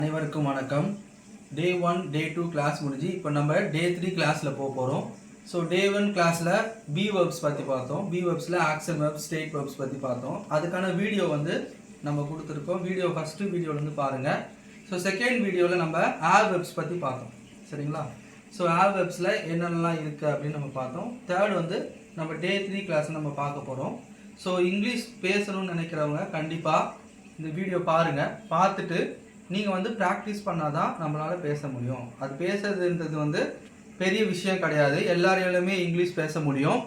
அனைவருக்கும் வணக்கம். டே 1 டே 2 கிளாஸ் முடிஞ்சு இப்போ நம்ம டே 3 கிளாஸில் போக போகிறோம். ஸோ டே 1 கிளாஸில் பி வெர்ப்ஸ் பற்றி பார்த்தோம். பி வெர்ப்ஸில் ஆக்ஷன் வெர்ப்ஸ், ஸ்டேட் வெர்ப்ஸ் பற்றி பார்த்தோம். அதுக்கான வீடியோ நம்ம கொடுத்துருக்கோம். வீடியோ ஃபஸ்ட்டு வீடியோலேருந்து பாருங்கள். ஸோ செகண்ட் வீடியோவில் நம்ம ஆர் வெர்ப்ஸ் பற்றி பார்த்தோம். சரிங்களா? ஸோ ஆர் வெர்ப்ஸில் என்னென்னலாம் இருக்குது அப்படின்னு நம்ம பார்த்தோம். தேர்ட் நம்ம டே 3 கிளாஸ் நம்ம பார்க்க போகிறோம். ஸோ இங்கிலீஷ் பேசணும்னு நினைக்கிறவங்க கண்டிப்பாக இந்த வீடியோ பாருங்கள். பார்த்துட்டு நீங்கள் ப்ராக்டிஸ் பண்ணால் தான் நம்மளால் பேச முடியும். அது பேசுறதுன்றது பெரிய விஷயம் கிடையாது. எல்லாரையுமே இங்கிலீஷ் பேச முடியும்.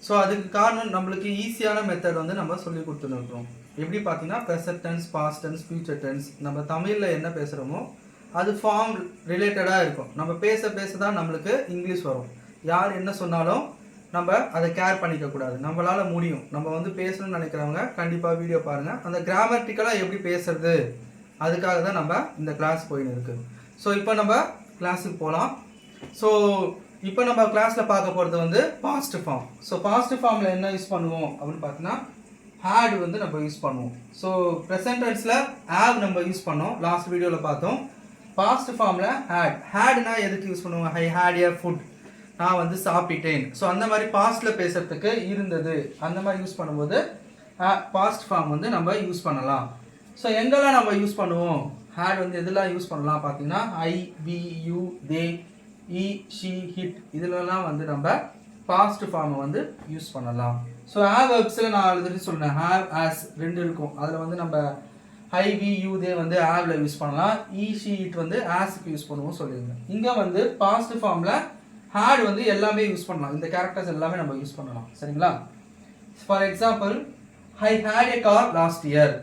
ஸோ அதுக்கு காரணம் நம்மளுக்கு ஈஸியான மெத்தட் நம்ம சொல்லி கொடுத்துருக்கோம். எப்படி பார்த்தீங்கன்னா present tense, past tense, future tense. நம்ம தமிழில் என்ன பேசுகிறோமோ அது ஃபார்ம் ரிலேட்டடாக இருக்கும். நம்ம பேச தான் நம்மளுக்கு இங்கிலீஷ் வரும். யார் என்ன சொன்னாலும் நம்ம அதை கேர் பண்ணிக்கக்கூடாது. நம்மளால் முடியும். நம்ம பேசணும்னு நினைக்கிறவங்க கண்டிப்பாக வீடியோ பாருங்கள். அந்த கிராமட்டிக்கலாக எப்படி பேசுறது அதுக்காக தான் நம்ம இந்த கிளாஸ் போயின்னு இருக்கு. ஸோ இப்போ நம்ம கிளாஸுக்கு போகலாம். ஸோ இப்போ நம்ம கிளாஸில் பார்க்க போகிறது பாஸ்ட் ஃபார்ம். ஸோ பாஸ்ட் ஃபார்மில் என்ன யூஸ் பண்ணுவோம் அப்படின்னு பார்த்தீங்கன்னா ஹேட் நம்ம யூஸ் பண்ணுவோம். ஸோ ப்ரெசன்ட் டென்ஸில் ஹேவ் நம்ம யூஸ் பண்ணோம், லாஸ்ட் வீடியோவில் பார்த்தோம். பாஸ்ட் ஃபார்மில் ஹேட்னா எதுக்கு யூஸ் பண்ணுவோம்? ஐ ஹேட் ஏ ஃபுட், நான் சாப்பிட்டேன். ஸோ அந்த மாதிரி பாஸ்ட்டில் பேசுறதுக்கு இருந்தது அந்த மாதிரி யூஸ் பண்ணும்போது பாஸ்ட் ஃபார்ம் நம்ம யூஸ் பண்ணலாம். ஸோ எங்கெல்லாம் நம்ம யூஸ் பண்ணுவோம்? ஹேட் எதெல்லாம் யூஸ் பண்ணலாம் பார்த்தீங்கன்னா I, we, you, they, he, she, it இதிலெல்லாம் நம்ம பாஸ்ட் ஃபார்மை யூஸ் பண்ணலாம். ஸோ ஹேவ் வெர்ப்ஸில் நான் ஆல்ரெடி சொன்னேன், ஹேவ், ஆஸ் ரெண்டு இருக்கும். அதில் நம்ம ஐ, வி, யூ, தே ஹேவ்ல யூஸ் பண்ணலாம். இ, ஷி, ஹிட் ஆஸ்க்கு யூஸ் பண்ணுவோம் சொல்லியிருந்தேன். இங்கே பாஸ்ட் ஃபார்மில் ஹேட் எல்லாமே யூஸ் பண்ணலாம். இந்த கேரக்டர்ஸ் எல்லாமே நம்ம யூஸ் பண்ணலாம். சரிங்களா? For example, I had a car last year.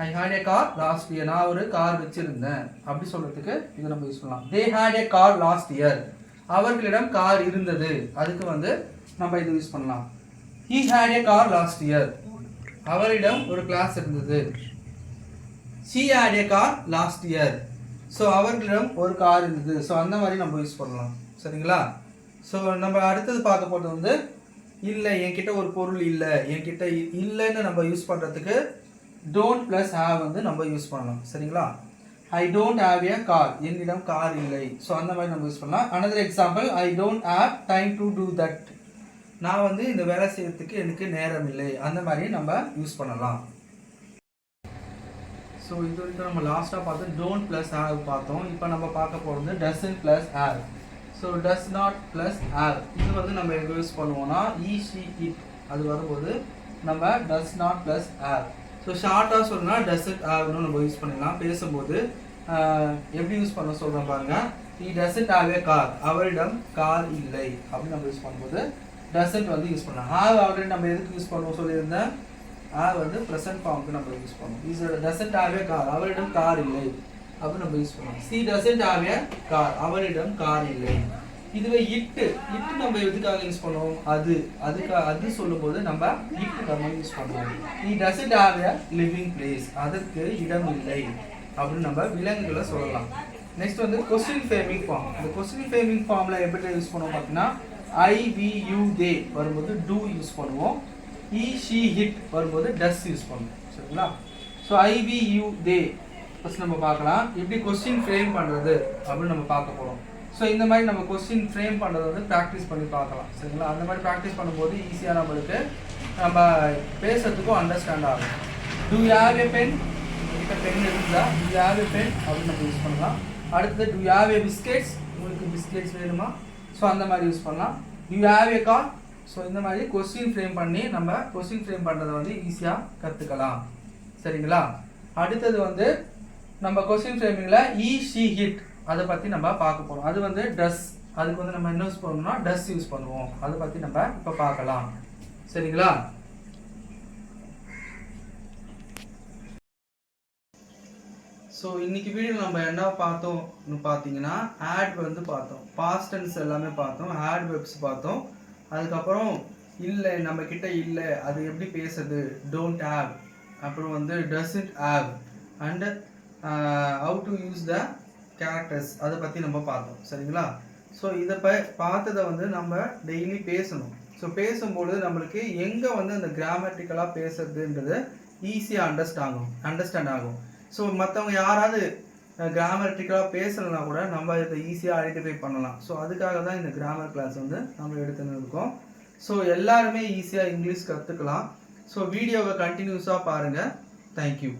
I had a car last year, நான் ஒரு கார் வச்சிருந்தேன் அப்படி சொல்றதுக்கு இது நம்ம யூஸ் பண்ணலாம். They had a car last year, அவர்களிடம் கார் இருந்தது, அதுக்கு நம்ம இது யூஸ் பண்ணலாம். He had a car last year, அவரிடம் ஒரு கிளாஸ் இருந்தது. She had a car last year, so அவர்களிடம் ஒரு கார் இருந்தது. ஸோ அந்த மாதிரி நம்ம யூஸ் பண்ணலாம். சரிங்களா? ஸோ நம்ம அடுத்தது பார்க்க போகிறது இல்லை, என்கிட்ட ஒரு பொருள் இல்லை, என்கிட்ட இல்லைன்னு நம்ம யூஸ் பண்ணுறதுக்கு டோன்ட் ப்ளஸ் ஹேவ் நம்ம யூஸ் பண்ணலாம். சரிங்களா? I don't have a car, என்னிடம் கார் இல்லை. ஸோ அந்த மாதிரி நம்ம யூஸ் பண்ணலாம். Another example, I don't have time to do that, நான் இந்த வேலை செய்யறதுக்கு எனக்கு நேரம் இல்லை. அந்த மாதிரி நம்ம யூஸ் பண்ணலாம். ஸோ இது வரைக்கும் நம்ம லாஸ்ட்டாக பார்த்து டோன்ட் ப்ளஸ் ஹேவ் பார்த்தோம். இப்போ நம்ம பார்க்க போகிறது doesn't plus have. So does not plus have இது நம்ம எங்கே யூஸ் பண்ணுவோம்னா இ, ஷி, இட் அது வரும்போது நம்ம does not plus have. So ஷார்ட்டாக சொல்லணும்னா டசன்ட் ஹேவ்னு நம்ம யூஸ் பண்ணிடலாம். பேசும்போது எப்படி யூஸ் பண்ண சொல்கிறோம் பாருங்கள். இ டசன்ட் ஹேவ் ஏ கார், அவரிடம் கார் இல்லை அப்படின்னு நம்ம யூஸ் பண்ணும்போது டசன்ட் யூஸ் பண்ணலாம். ஹேவ் ஆல்ரெடி நம்ம எதுக்கு யூஸ் பண்ணுவோம் சொல்லியிருந்தேன், ஹேவ் ப்ரெசன்ட் ஃபார்முக்கு நம்ம யூஸ் பண்ணுவோம். Is doesn't have a car, அவரிடம் கார் இல்லை அப்படின்னு நம்ம யூஸ் பண்ணுவோம். C doesn't have a car, அவரிடம் கார் இல்லை. இதுவே இட்டு நம்ம எதுக்காக யூஸ் பண்ணுவோம்? அது சொல்லும்போது நம்ம இட்டு நம்ம யூஸ் பண்ணுவோம். he doesn't have a living place, அதற்கு இடம் இல்லை அப்படின்னு நம்ம விலங்குகளை சொல்லலாம். Next question framing form. இந்த கொஸ்டின் ஃப்ரேமிங் ஃபார்ம்ல எப்படி யூஸ் பண்ணுவோம் பார்த்தீங்கன்னா ஐ, வி, யூ, தே வரும்போது டூ யூஸ் பண்ணுவோம். இ, ஷி, ஹிட் வரும்போது டஸ் யூஸ் பண்ணுவோம். சரிங்களா? So I, we, you, they first நம்ம பார்க்கலாம் எப்படி கொஸ்டின் ஃப்ரேம் பண்ணுறது அப்படின்னு நம்ம பார்க்க போகிறோம். ஸோ இந்த மாதிரி நம்ம கொஸ்டின் ஃப்ரேம் பண்ணுறது ப்ராக்டிஸ் பண்ணி பார்க்கலாம். சரிங்களா? அந்த மாதிரி ப்ராக்டிஸ் பண்ணும்போது ஈஸியாக நம்மளுக்கு நம்ம பேசுறதுக்கும் அண்டர்ஸ்டாண்ட் ஆகும். Do you have a pen, உங்கள்கிட்ட பென் இருக்குதா? Do you have a pen அப்படின்னு நம்ம யூஸ் பண்ணலாம். அடுத்தது do you have a biscuits, உங்களுக்கு பிஸ்கெட்ஸ் வேணுமா? ஸோ அந்த மாதிரி யூஸ் பண்ணலாம். Do you have a car. So இந்த மாதிரி கொஸ்டின் ஃப்ரேம் பண்ணி நம்ம கொஸ்டின் ஃப்ரேம் பண்ணுறதை ஈஸியாக கற்றுக்கலாம். சரிங்களா? அடுத்தது நம்ம கொஸ்டின் ஃப்ரேமிங்கில் இ, ஷி, ஹிட் அதை பற்றி நம்ம பார்க்க போகிறோம். அது டஸ், அதுக்கு நம்ம என்ன யூஸ் பண்ணணும்னா டஸ் யூஸ் பண்ணுவோம். அதை பற்றி நம்ம இப்போ பார்க்கலாம். சரிங்களா? ஸோ இன்னைக்கு வீடியோ நம்ம என்ன பார்த்தோம்னு பார்த்தீங்கன்னா ஆட் பார்த்தோம், பாஸ்ட் டென்ஸ் எல்லாமே பார்த்தோம், ஆட் வெர்ப்ஸ் பார்த்தோம். அதுக்கப்புறம் இல்லை, நம்ம கிட்ட இல்லை, அது எப்படி பேசுறது, டோன்ட் ஹேவ், அப்புறம் doesn't have and how to use the characters அதை பற்றி நம்ம பார்த்தோம். சரிங்களா? ஸோ இதை பார்த்ததை நம்ம டெய்லி பேசணும். ஸோ பேசும்போது நம்மளுக்கு எங்கே அந்த கிராமட்டிக்கலாக பேசுறதுன்றது ஈஸியாக அண்டர்ஸ்டாண்ட் ஆகும். ஸோ மற்றவங்க யாராவது கிராமட்டிக்கலாக பேசலைன்னா கூட நம்ம இதை ஈஸியாக ஐடென்டிஃபை பண்ணலாம். ஸோ அதுக்காக தான் இந்த கிராமர் கிளாஸ் வந்து நம்ம எடுத்துன்னு இருக்கோம். ஸோ எல்லாருமே ஈஸியாக இங்கிலீஷ் கற்றுக்கலாம். ஸோ வீடியோவை கண்டினியூஸாக பாருங்கள். தேங்க்யூ.